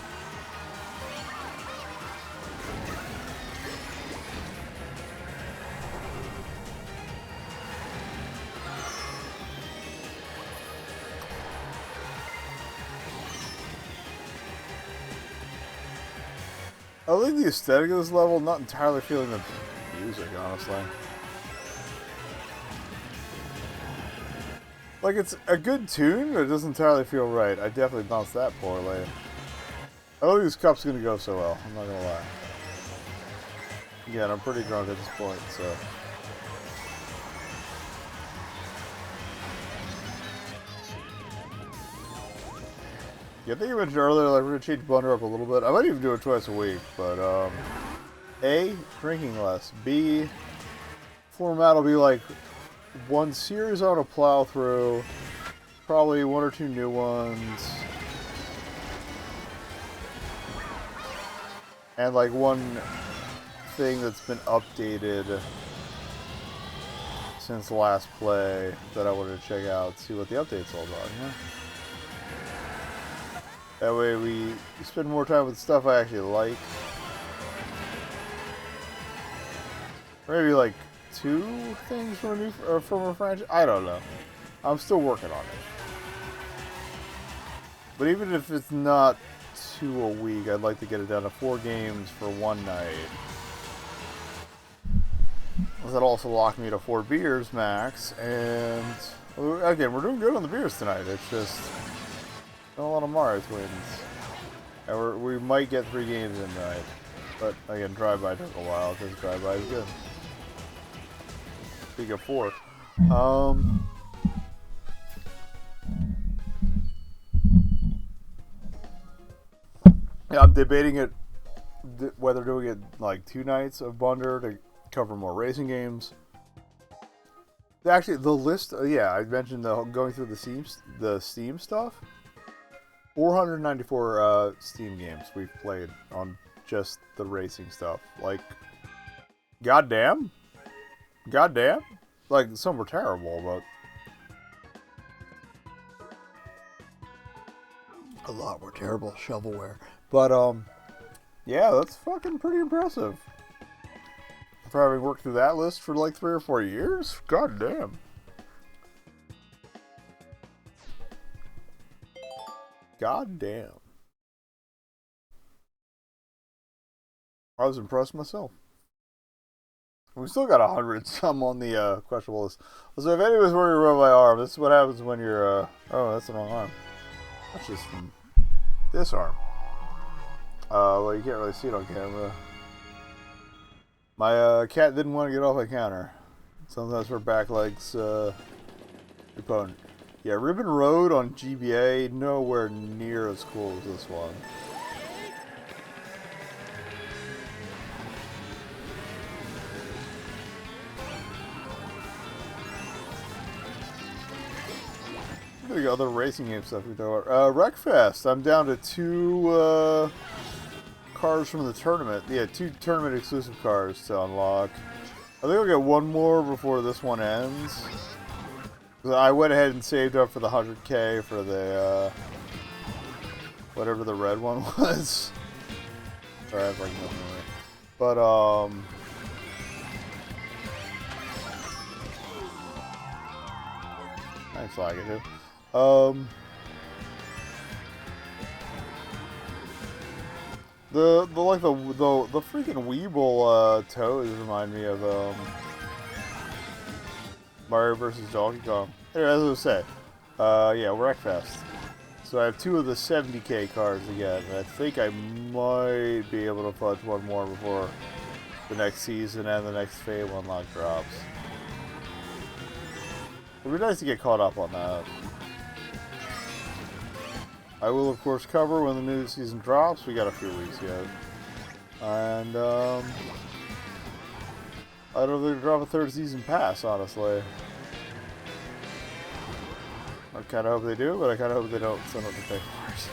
I like the aesthetic of this level, not entirely feeling the music, honestly. Like, it's a good tune, but it doesn't entirely feel right. I definitely bounced that poorly. I don't think this cup's gonna go so well, I'm not gonna lie. Again, I'm pretty drunk at this point, so. Yeah, I think you mentioned earlier, like, we're gonna change Bunder up a little bit. I might even do it twice a week, but, A, drinking less. B, format will be like one series on a plow through, probably one or two new ones, and like one thing that's been updated since the last play that I wanted to check out, see what the update's all about, you know? That way we spend more time with stuff I actually like. Maybe like 2 things from a new from a franchise. I don't know. I'm still working on it. But even if it's not 2 a week, I'd like to get it down to 4 games for one night. That also locked me to 4 beers max. And again, we're doing good on the beers tonight. It's just not a lot of Mario twins. And we might get 3 games in tonight. But again, drive-by took a while because drive-by is good. Speaking of 4, yeah, I'm debating it whether doing it like 2 nights of Bunder to cover more racing games. Actually, the list, yeah, I mentioned going through the Steam stuff. 494 Steam games we've played on just the racing stuff. Like, goddamn. Like, some were terrible, but a lot were terrible shovelware. But, yeah, that's fucking pretty impressive. For having worked through that list for like 3 or 4 years? Goddamn. Goddamn. I was impressed myself. We still got 100 some on the questionable list. So if anybody's worried about my arm, this is what happens when you're oh, that's the wrong arm. That's just this arm. Well, you can't really see it on camera. My cat didn't want to get off my counter. Sometimes her back legs opponent. Yeah, Ribbon Road on GBA, nowhere near as cool as this one. The other racing game stuff we talk about. Wreckfest. I'm down to 2 cars from the tournament. Yeah, 2 tournament exclusive cars to unlock. I think I'll get 1 more before this one ends. I went ahead and saved up for the 100K for the whatever the red one was. Sorry, I have like nothing away. But nice flag it too. The freaking Weeble toes remind me of Mario versus Donkey Kong. Anyway, as I was saying, yeah, Wreckfest. So I have 2 of the 70k cards again. And I think I might be able to fudge one more before the next season and the next Fable Unlock drops. It would be nice to get caught up on that. I will, of course, cover when the new season drops. We got a few weeks yet. And, I don't know if they're going to drop a 3rd season pass, honestly. I kind of hope they do, but I kind of hope they don't send up the pay for it.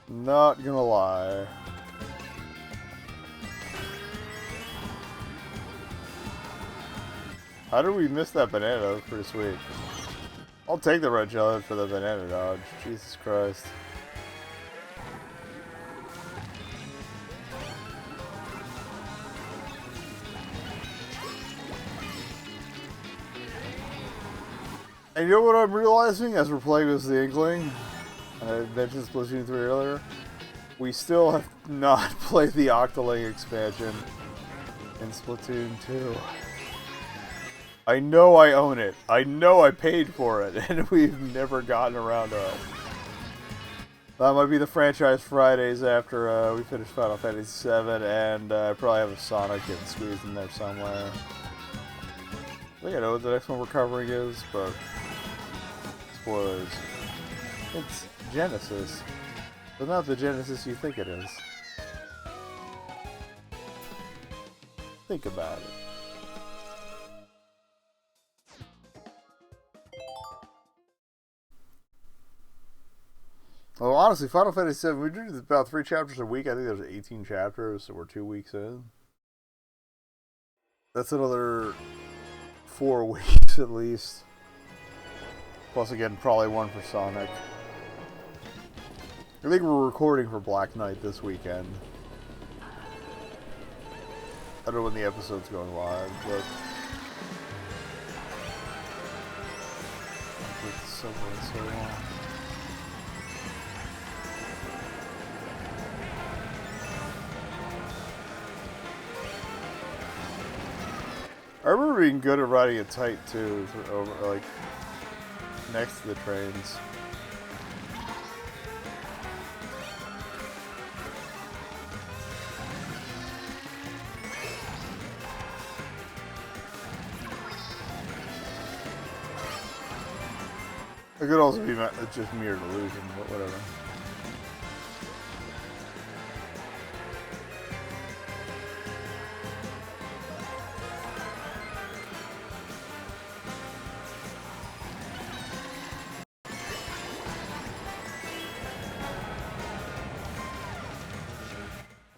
Not gonna lie. How did we miss that banana? That was pretty sweet. I'll take the red jelly for the banana dodge. Jesus Christ. And you know what I'm realizing as we're playing this The Inkling? And I mentioned Splatoon 3 earlier. We still have not played the Octoling expansion in Splatoon 2. I know I own it. I know I paid for it, and we've never gotten around to it. That might be the franchise Fridays after we finish Final Fantasy VII, and I probably have a Sonic getting squeezed in there somewhere. I think I know what the next one we're covering is, but spoilers. It's Genesis, but not the Genesis you think it is. Think about it. Well, honestly, Final Fantasy VII, we do about 3 chapters a week. I think there's 18 chapters, so we're 2 weeks in. That's another 4 weeks at least. Plus, again, probably one for Sonic. I think we're recording for Black Knight this weekend. I don't know when the episode's going live, but it's so long. I remember being good at riding it tight too, over like next to the trains. It could also be just mere delusion, but whatever.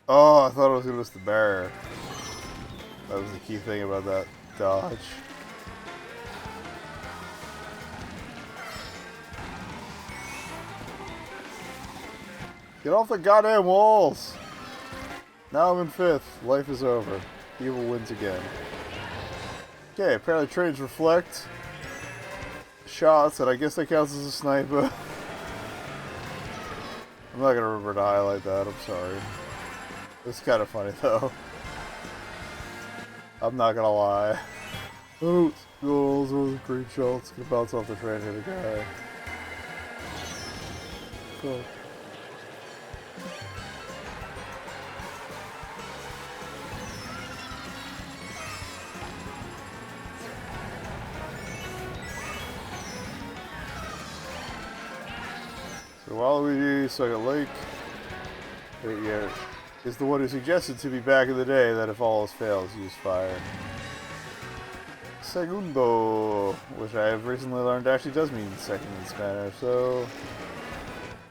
Oh, I thought I was going to miss the bear. That was the key thing about that dodge. Get off the goddamn walls! Now I'm in 5th. Life is over. Evil wins again. Okay, apparently trains reflect shots, and I guess that counts as a sniper. I'm not gonna remember to highlight that, I'm sorry. It's kind of funny though. I'm not gonna lie. Oh, those were the green shots. Gonna bounce off the train and hit a guy. Cool. So Waluigi, Second Lake, yeah, is the one who suggested to me back in the day that if all else fails, use fire. Segundo, which I have recently learned actually does mean second in Spanish, so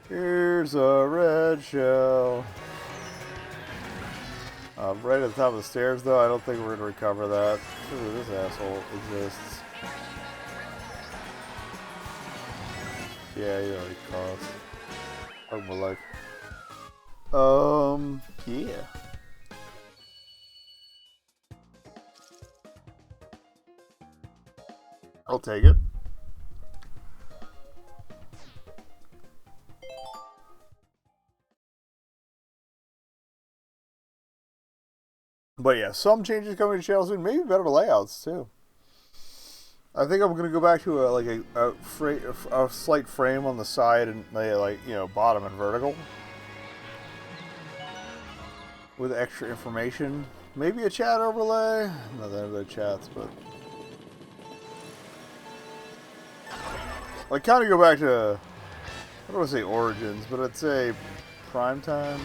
here's a red shell. Right at the top of the stairs though, I don't think we're going to recover that. Ooh, this asshole exists. Yeah, he already cost. Oh, my life. Yeah. I'll take it. But yeah, some changes coming to channel soon. Maybe better layouts too. I think I'm gonna go back to a slight frame on the side and bottom and vertical with extra information. Maybe a chat overlay. Not that everybody chats, but I kind of go back to, I don't want to say Origins, but I'd say Prime Time.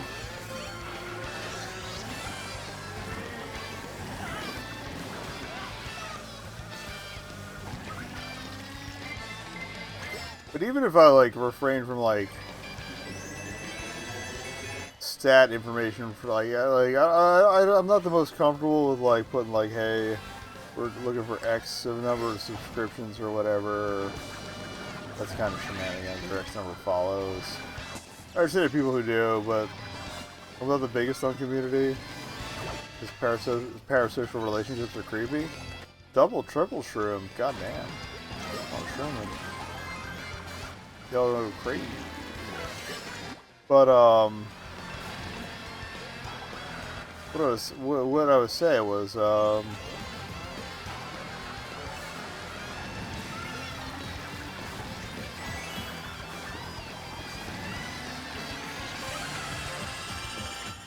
But even if I refrain from stat information for I'm not the most comfortable with putting hey, we're looking for X number of subscriptions or whatever. That's kind of shenanigans. Or X number follows. I understand people who do, but I'm not the biggest on community. Because parasocial relationships are creepy. Double, triple shroom. God damn. Oh, shrooming. Y'all go crazy. But what I was saying was what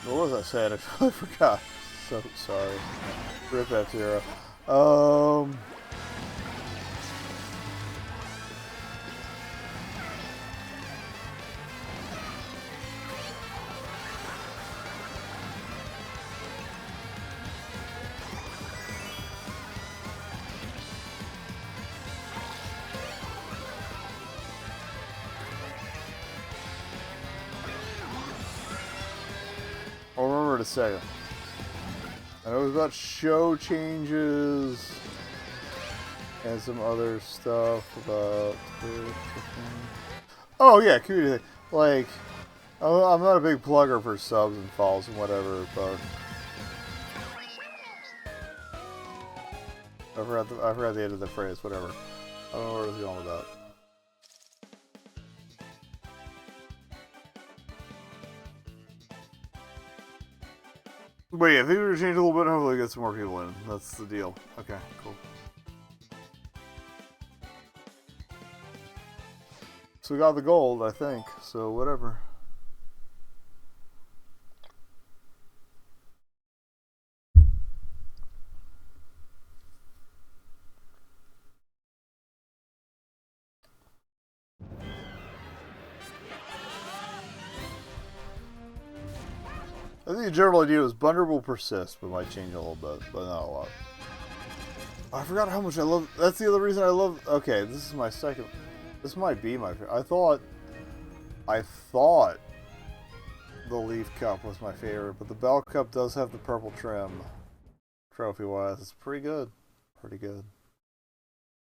was I saying? I totally forgot. So sorry. Rip F-Zero. I'll remember to say it. I know it was about show changes and some other stuff about. Oh yeah, community. I'm not a big plugger for subs and follows and whatever, but I forgot the end of the phrase. Whatever. I don't know where I was going with that. But yeah, if we were to change a little bit, hopefully get some more people in. That's the deal. Okay, cool. So we got the gold, I think. So whatever. I think the general idea is Bunder will persist, but might change a little bit, but not a lot. I forgot how much I love. That's the other reason I love. Okay, this is my second. This might be my favorite. I thought the Leaf Cup was my favorite, but the Bell Cup does have the purple trim. Trophy-wise, it's pretty good. Pretty good.